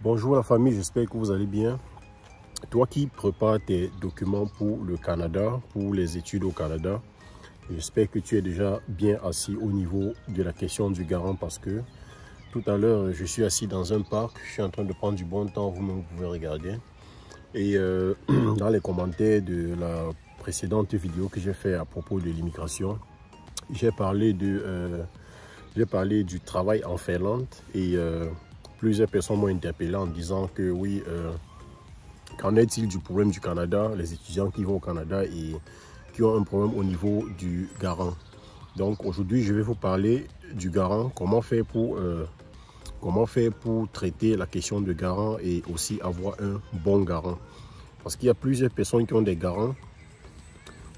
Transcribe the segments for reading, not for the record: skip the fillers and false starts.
Bonjour la famille, j'espère que vous allez bien. Toi qui prépares tes documents pour le Canada, pour les études au Canada, j'espère que tu es déjà bien assis au niveau de la question du garant parce que tout à l'heure, je suis assis dans un parc, je suis en train de prendre du bon temps, vous-même vous pouvez regarder. Et dans les commentaires de la précédente vidéo que j'ai fait à propos de l'immigration, j'ai parlé du travail en Finlande et plusieurs personnes m'ont interpellé en disant que oui, qu'en est-il du problème du Canada, les étudiants qui vont au Canada et qui ont un problème au niveau du garant. Donc aujourd'hui, je vais vous parler du garant, comment faire pour traiter la question de garant et aussi avoir un bon garant. Parce qu'il y a plusieurs personnes qui ont des garants,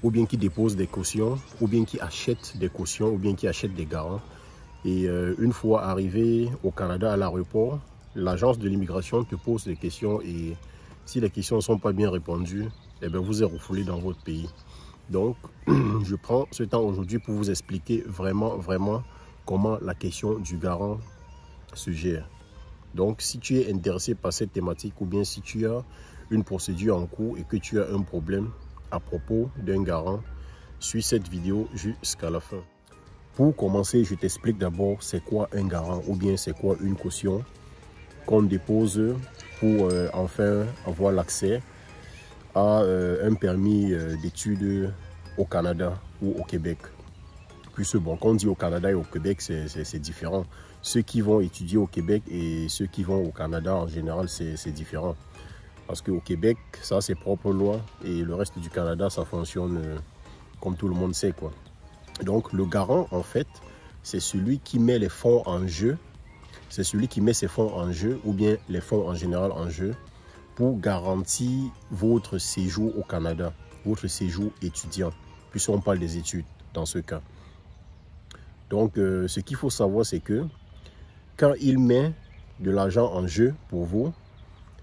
ou bien qui déposent des cautions, ou bien qui achètent des cautions, ou bien qui achètent des garants. Et une fois arrivé au Canada à l'aéroport, l'agence de l'immigration te pose des questions et si les questions ne sont pas bien répondues, eh bien vous êtes refoulé dans votre pays. Donc, je prends ce temps aujourd'hui pour vous expliquer vraiment comment la question du garant se gère. Donc, si tu es intéressé par cette thématique ou bien si tu as une procédure en cours et que tu as un problème à propos d'un garant, suis cette vidéo jusqu'à la fin. Pour commencer, je t'explique d'abord c'est quoi un garant ou bien c'est quoi une caution qu'on dépose pour enfin avoir l'accès à un permis d'études au Canada ou au Québec. Puis bon, quand on dit au Canada et au Québec, c'est différent. Ceux qui vont étudier au Québec et ceux qui vont au Canada en général, c'est différent. Parce qu'au Québec, ça c'est propre loi et le reste du Canada, ça fonctionne comme tout le monde sait quoi. Donc le garant, en fait, c'est celui qui met les fonds en jeu. C'est celui qui met ses fonds en jeu ou bien les fonds en général en jeu pour garantir votre séjour au Canada, votre séjour étudiant, puisqu'on parle des études dans ce cas. Donc, ce qu'il faut savoir, c'est que quand il met de l'argent en jeu pour vous,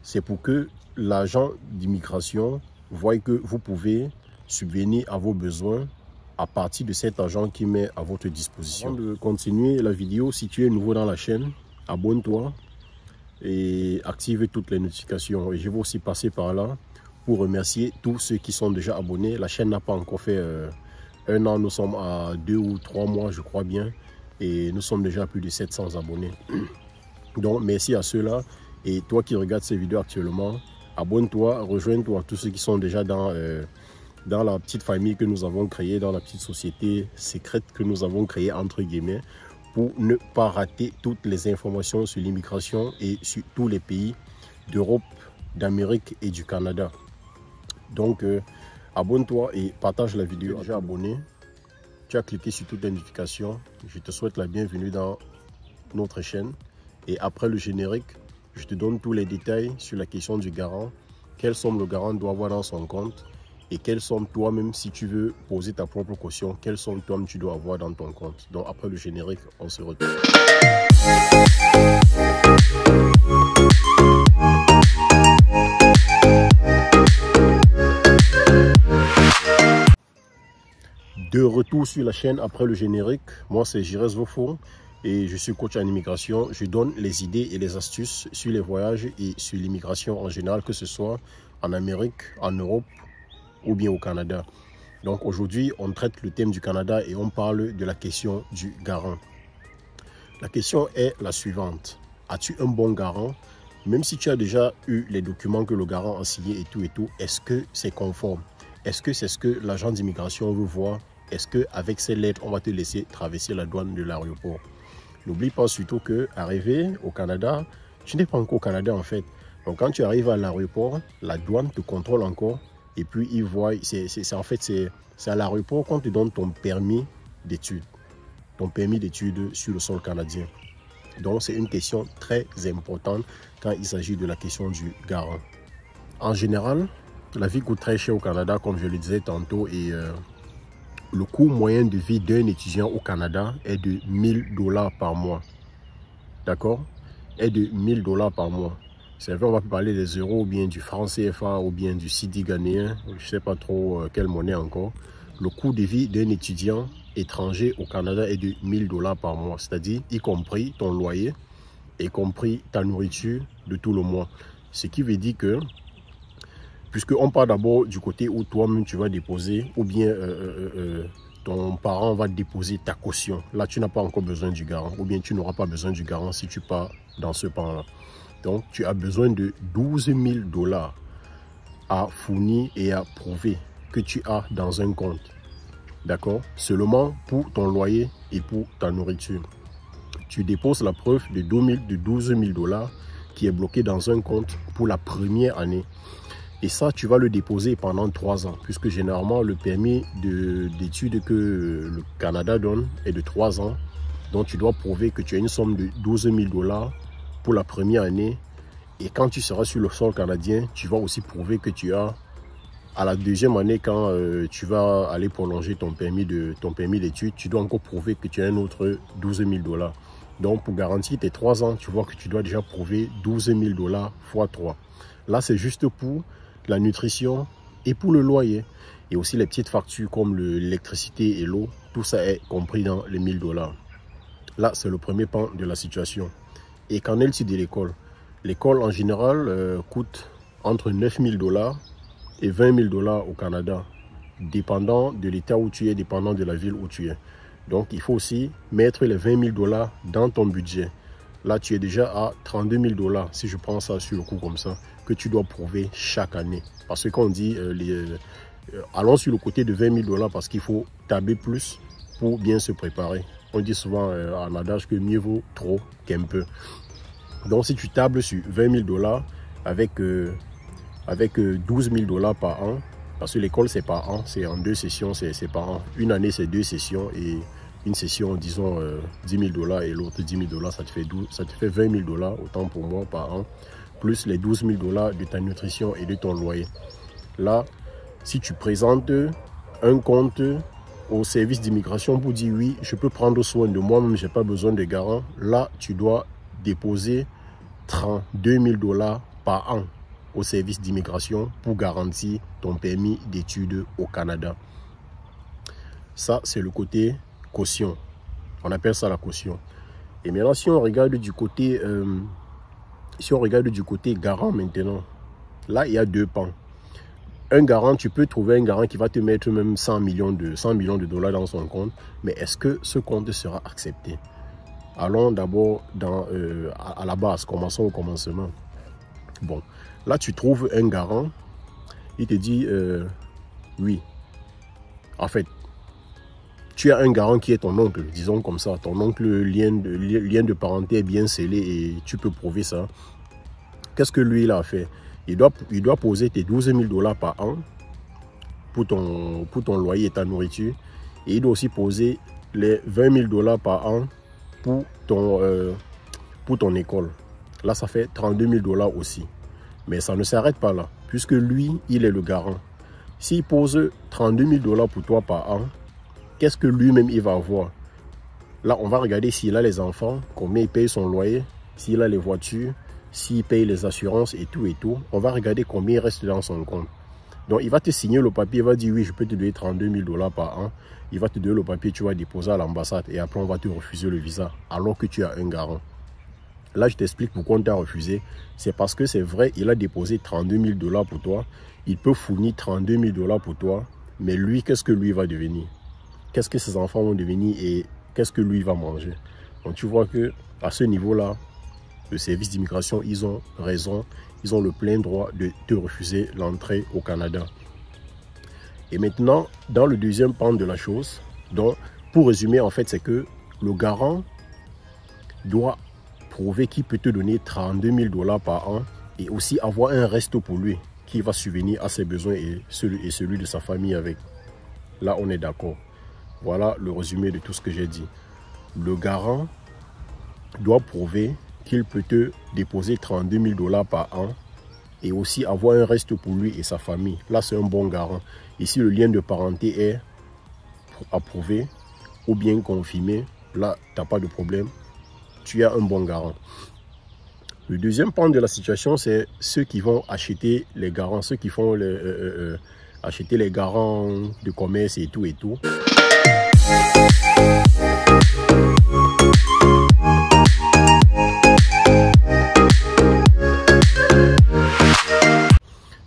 c'est pour que l'agent d'immigration voie que vous pouvez subvenir à vos besoins à partir de cet argent qu'il met à votre disposition. Avant de continuer la vidéo, si tu es nouveau dans la chaîne, abonne-toi et active toutes les notifications. Et je vais aussi passer par là pour remercier tous ceux qui sont déjà abonnés. La chaîne n'a pas encore fait un an, nous sommes à 2 ou 3 mois, je crois bien. Et nous sommes déjà à plus de 700 abonnés. Donc, merci à ceux-là. Et toi qui regardes ces vidéos actuellement, abonne-toi, rejoins-toi tous ceux qui sont déjà dans la petite famille que nous avons créée, dans la petite société secrète que nous avons créée, entre guillemets, pour ne pas rater toutes les informations sur l'immigration et sur tous les pays d'Europe, d'Amérique et du Canada. Donc, abonne-toi et partage la vidéo. Déjà abonné, tu as cliqué sur toutes les notifications. Je te souhaite la bienvenue dans notre chaîne. Et après le générique, je te donne tous les détails sur la question du garant. Quelle somme le garant doit avoir dans son compte et quelle somme toi-même, si tu veux poser ta propre caution, quelle somme toi-même tu dois avoir dans ton compte. Donc après le générique, on se retrouve. De retour sur la chaîne après le générique, moi c'est Jirès Vofo et je suis coach en immigration. Je donne les idées et les astuces sur les voyages et sur l'immigration en général, que ce soit en Amérique, en Europe ou bien au Canada. Donc aujourd'hui, on traite le thème du Canada et on parle de la question du garant. La question est la suivante. As-tu un bon garant? Même si tu as déjà eu les documents que le garant a signés et tout, est-ce que c'est conforme? Est-ce que c'est ce que l'agent d'immigration veut voir? Est-ce qu'avec ces lettres, on va te laisser traverser la douane de l'aéroport? N'oublie pas surtout que arrivé au Canada, tu n'es pas encore au Canada en fait. Donc quand tu arrives à l'aéroport, la douane te contrôle encore. Et puis, ils voient, c'est à l'aéroport qu'on te donne ton permis d'études. Ton permis d'études sur le sol canadien. Donc, c'est une question très importante quand il s'agit de la question du garant. En général, la vie coûte très cher au Canada, comme je le disais tantôt. Et le coût moyen de vie d'un étudiant au Canada est de 1000 $ par mois. D'accord? Est de 1000 $ par mois. C'est vrai, on va parler des euros ou bien du franc CFA ou bien du cedi ghanéen. Je ne sais pas trop quelle monnaie encore. Le coût de vie d'un étudiant étranger au Canada est de 1000 $ par mois. C'est-à-dire, y compris ton loyer, y compris ta nourriture de tout le mois. Ce qui veut dire que, puisqu'on part d'abord du côté où toi-même tu vas déposer, ou bien ton parent va déposer ta caution. Là, tu n'as pas encore besoin du garant, ou bien tu n'auras pas besoin du garant si tu pars dans ce pan-là. Donc, tu as besoin de 12 000 $ à fournir et à prouver que tu as dans un compte. D'accord? Seulement pour ton loyer et pour ta nourriture. Tu déposes la preuve de 12 000 $ qui est bloqué dans un compte pour la première année. Et ça, tu vas le déposer pendant 3 ans, puisque généralement, le permis d'études que le Canada donne est de 3 ans. Donc, tu dois prouver que tu as une somme de 12 000 $ pour la première année. Et quand tu seras sur le sol canadien, tu vas aussi prouver que tu as, à la deuxième année, quand tu vas aller prolonger ton permis d'études, tu dois encore prouver que tu as un autre 12 000 $. Donc, pour garantir tes 3 ans, tu vois que tu dois déjà prouver 12 000 $ x 3. Là, c'est juste pour la nutrition et pour le loyer. Et aussi les petites factures comme l'électricité et l'eau. Tout ça est compris dans les 1 000 $. Là, c'est le premier pan de la situation. Et qu'en est-il de l'école? L'école, en général, coûte entre 9 000 $ et 20 000 $ au Canada, dépendant de l'état où tu es, dépendant de la ville où tu es. Donc, il faut aussi mettre les 20 000 $ dans ton budget. Là, tu es déjà à 32 000 $, si je prends ça sur le coup comme ça, que tu dois prouver chaque année. Parce que quand on dit, allons sur le côté de 20 000 $ parce qu'il faut tabler plus pour bien se préparer. On dit souvent en adage que mieux vaut trop qu'un peu. Donc, si tu tables sur 20 000 $ avec 12 000 $ par an, parce que l'école, c'est par an, c'est en 2 sessions, c'est par an. Une année, c'est 2 sessions et une session, disons, 10 000 $ et l'autre 10 000 $, ça te fait 20 000 $, autant pour moi, par an, plus les 12 000 $ de ta nutrition et de ton loyer. Là, si tu présentes un compte au service d'immigration pour dire oui, je peux prendre soin de moi-même, je n'ai pas besoin de garant, là, tu dois déposer 32 000 $ par an au service d'immigration pour garantir ton permis d'études au Canada. Ça, c'est le côté caution. On appelle ça la caution. Et maintenant, si on regarde du côté, garant maintenant, là, il y a 2 pans. Un garant, tu peux trouver un garant qui va te mettre même 100 millions de $ dans son compte, mais est-ce que ce compte sera accepté? Allons d'abord à la base, commençons au commencement. Bon, là tu trouves un garant, il te dit oui. En fait, tu as un garant qui est ton oncle, disons comme ça. Ton oncle, lien de parenté est bien scellé et tu peux prouver ça. Qu'est-ce que lui il a fait? Il doit poser tes 12 000 $ par an pour ton loyer et ta nourriture. Et il doit aussi poser les 20 000 $ par an pour ton école. Là, ça fait 32 000 $ aussi. Mais ça ne s'arrête pas là, puisque lui, il est le garant. S'il pose 32 000 $ pour toi par an, qu'est-ce que lui-même il va avoir? Là, on va regarder s'il a les enfants, combien il paye son loyer, s'il a les voitures, s'il paye les assurances et tout. On va regarder combien il reste dans son compte. Donc, il va te signer le papier, il va dire oui, je peux te donner 32 000 $ par an. Il va te donner le papier, tu vas déposer à l'ambassade et après, on va te refuser le visa alors que tu as un garant. Là, je t'explique pourquoi on t'a refusé. C'est parce que c'est vrai, il a déposé 32 000 $ pour toi. Il peut fournir 32 000 $ pour toi. Mais lui, qu'est-ce que lui va devenir? Qu'est-ce que ses enfants vont devenir et qu'est-ce que lui va manger? Donc, tu vois que à ce niveau-là, le service d'immigration, ils ont raison. Ils ont le plein droit de te refuser l'entrée au Canada. Et maintenant, dans le deuxième pan de la chose, donc, pour résumer, en fait, c'est que le garant doit prouver qu'il peut te donner 32 000 $ par an et aussi avoir un reste pour lui qui va subvenir à ses besoins et celui de sa famille avec. Là, on est d'accord. Voilà le résumé de tout ce que j'ai dit. Le garant doit prouver qu'il peut te déposer 32 000 $ par an et aussi avoir un reste pour lui et sa famille. Là, c'est un bon garant. Ici, le lien de parenté est approuvé ou bien confirmé. Là, tu n'as pas de problème. Tu as un bon garant. Le deuxième pan de la situation, c'est ceux qui vont acheter les garants, ceux qui font acheter les garants de commerce et tout.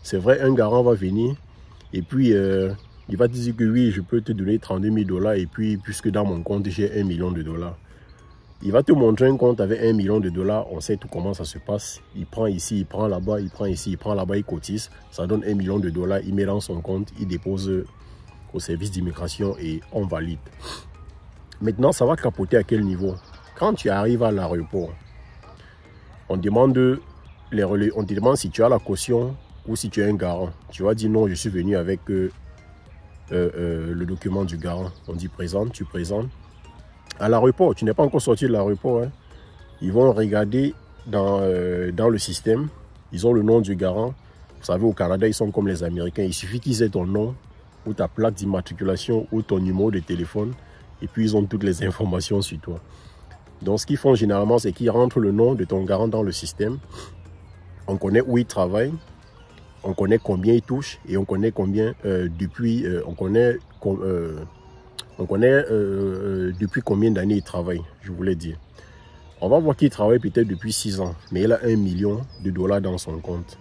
C'est vrai, un garant va venir et puis il va te dire que oui, je peux te donner 32 000 $, et puis puisque dans mon compte j'ai 1 million de dollars. Il va te montrer un compte avec 1 million de dollars, on sait tout comment ça se passe. Il prend ici, il prend là-bas, il prend ici, il prend là-bas, il cotise. Ça donne 1 million de dollars, il met dans son compte, il dépose au service d'immigration et on valide. Maintenant, ça va capoter à quel niveau? Quand tu arrives à l'aéroport, on te demande si tu as la caution ou si tu es un garant. Tu vas dire non, je suis venu avec le document du garant. On dit présente, tu présentes. À l'aéroport, tu n'es pas encore sorti de l'aéroport. Hein. Ils vont regarder dans le système. Ils ont le nom du garant. Vous savez, au Canada, ils sont comme les Américains. Il suffit qu'ils aient ton nom ou ta plaque d'immatriculation ou ton numéro de téléphone. Et puis, ils ont toutes les informations sur toi. Donc, ce qu'ils font généralement, c'est qu'ils rentrent le nom de ton garant dans le système. On connaît où il travaille. On connaît combien il touche. Et on connaît combien depuis combien d'années il travaille, je voulais dire. On va voir qu'il travaille peut-être depuis 6 ans, mais il a 1 million de dollars dans son compte.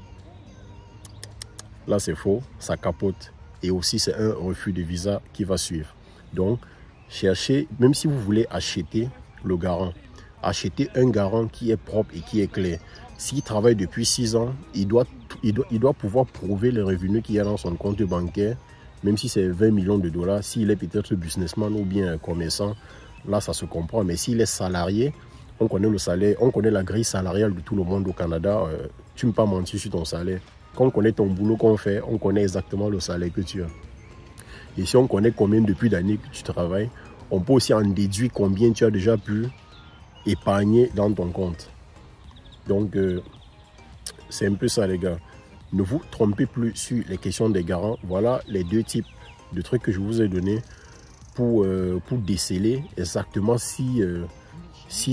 Là, c'est faux, ça capote. Et aussi, c'est un refus de visa qui va suivre. Donc, cherchez, même si vous voulez acheter le garant, achetez un garant qui est propre et qui est clair. S'il travaille depuis 6 ans, il doit pouvoir prouver les revenus qu'il y a dans son compte bancaire. Même si c'est 20 millions de dollars, s'il est peut-être businessman ou bien commerçant, là ça se comprend. Mais s'il est salarié, on connaît le salaire, on connaît la grille salariale de tout le monde au Canada. Tu ne peux pas mentir sur ton salaire. Quand on connaît ton boulot qu'on fait, on connaît exactement le salaire que tu as. Et si on connaît combien depuis d'années que tu travailles, on peut aussi en déduire combien tu as déjà pu épargner dans ton compte. Donc, c'est un peu ça les gars. Ne vous trompez plus sur les questions des garants. Voilà les 2 types de trucs que je vous ai donnés pour déceler exactement si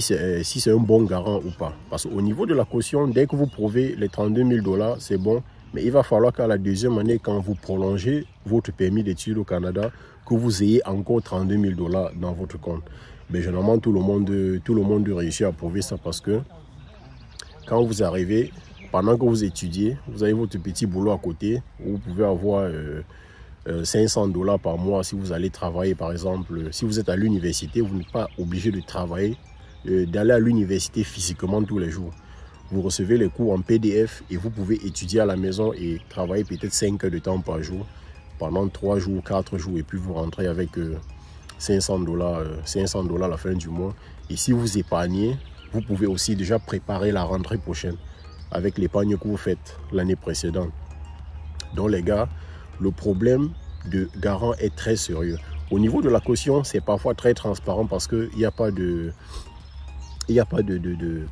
c'est un bon garant ou pas. Parce qu'au niveau de la caution, dès que vous prouvez les 32 000 $, c'est bon. Mais il va falloir qu'à la 2e année, quand vous prolongez votre permis d'études au Canada, que vous ayez encore 32 000 $ dans votre compte. Mais généralement, tout le monde réussit à prouver ça parce que quand vous arrivez, pendant que vous étudiez, vous avez votre petit boulot à côté, vous pouvez avoir 500 $ par mois si vous allez travailler, par exemple. Si vous êtes à l'université, vous n'êtes pas obligé de travailler, d'aller à l'université physiquement tous les jours. Vous recevez les cours en PDF et vous pouvez étudier à la maison et travailler peut-être 5 heures de temps par jour, pendant 3 jours, 4 jours, et puis vous rentrez avec 500 $ à la fin du mois. Et si vous épargnez, vous pouvez aussi déjà préparer la rentrée prochaine avec l'épargne que vous faites l'année précédente. Donc les gars, le problème de garant est très sérieux. Au niveau de la caution, c'est parfois très transparent parce qu'il n'y a pas de...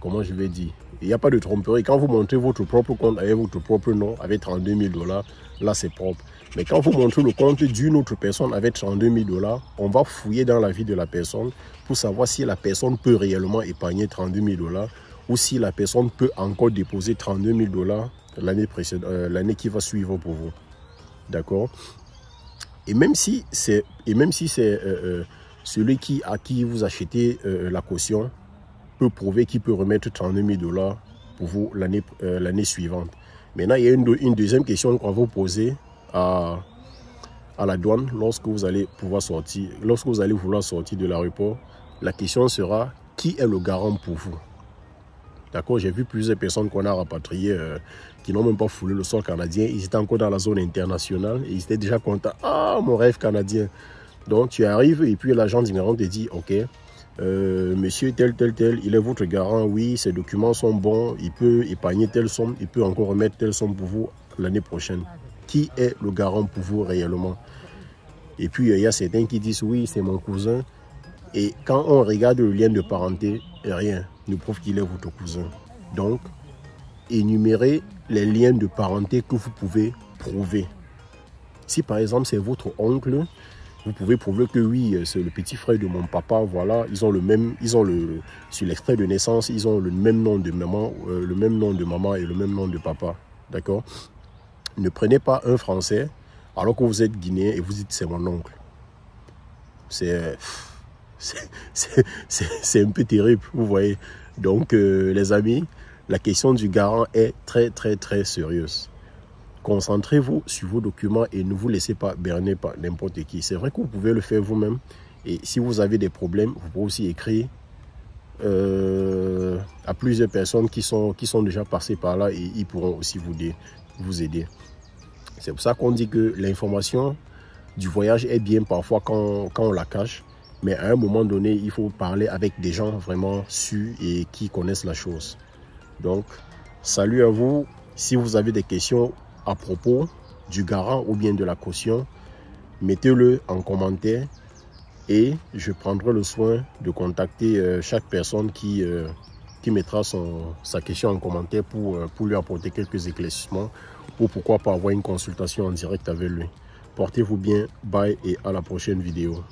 comment je vais dire, il n'y a pas de tromperie. Quand vous montrez votre propre compte avec votre propre nom, avec 32 000 $, là c'est propre. Mais quand vous montrez le compte d'une autre personne avec 32 000 $, on va fouiller dans la vie de la personne pour savoir si la personne peut réellement épargner 32 000 $ ou si la personne peut encore déposer 32 000 $ l'année précédente, l'année qui va suivre pour vous. D'accord? Et même si c'est celui à qui vous achetez la caution peut prouver qu'il peut remettre 32 000 $ pour vous l'année suivante. Maintenant, il y a une deuxième question qu'on va vous poser à la douane lorsque vous allez pouvoir sortir, lorsque vous allez vouloir sortir de l'aéroport. La question sera: qui est le garant pour vous? D'accord, j'ai vu plusieurs personnes qu'on a rapatriées qui n'ont même pas foulé le sol canadien. Ils étaient encore dans la zone internationale et ils étaient déjà contents. Ah, mon rêve canadien. Donc tu arrives et puis l'agent d'immigration te dit: ok, monsieur tel, il est votre garant, oui, ses documents sont bons, il peut épargner telle somme, il peut encore remettre telle somme pour vous l'année prochaine. Qui est le garant pour vous réellement? Et puis il y a certains qui disent: oui, c'est mon cousin. Et quand on regarde le lien de parenté, rien ne prouve qu'il est votre cousin. Donc, énumérez les liens de parenté que vous pouvez prouver. Si par exemple c'est votre oncle, vous pouvez prouver que oui, c'est le petit frère de mon papa, voilà, sur l'extrait de naissance, ils ont le même nom de maman, et le même nom de papa, d'accord? Ne prenez pas un Français alors que vous êtes Guinéen et vous dites: c'est mon oncle. C'est un peu terrible, vous voyez. Donc, les amis, la question du garant est très, très, très sérieuse. Concentrez-vous sur vos documents et ne vous laissez pas berner par n'importe qui. C'est vrai que vous pouvez le faire vous-même. Et si vous avez des problèmes, vous pouvez aussi écrire à plusieurs personnes qui sont déjà passées par là et ils pourront aussi vous aider. C'est pour ça qu'on dit que l'information du voyage est bien parfois quand on la cache. Mais à un moment donné, il faut parler avec des gens vraiment sûrs et qui connaissent la chose. Donc, salut à vous. Si vous avez des questions à propos du garant ou bien de la caution, mettez-le en commentaire et je prendrai le soin de contacter chaque personne qui mettra sa question en commentaire pour lui apporter quelques éclaircissements ou pourquoi pas avoir une consultation en direct avec lui. Portez-vous bien, bye et à la prochaine vidéo.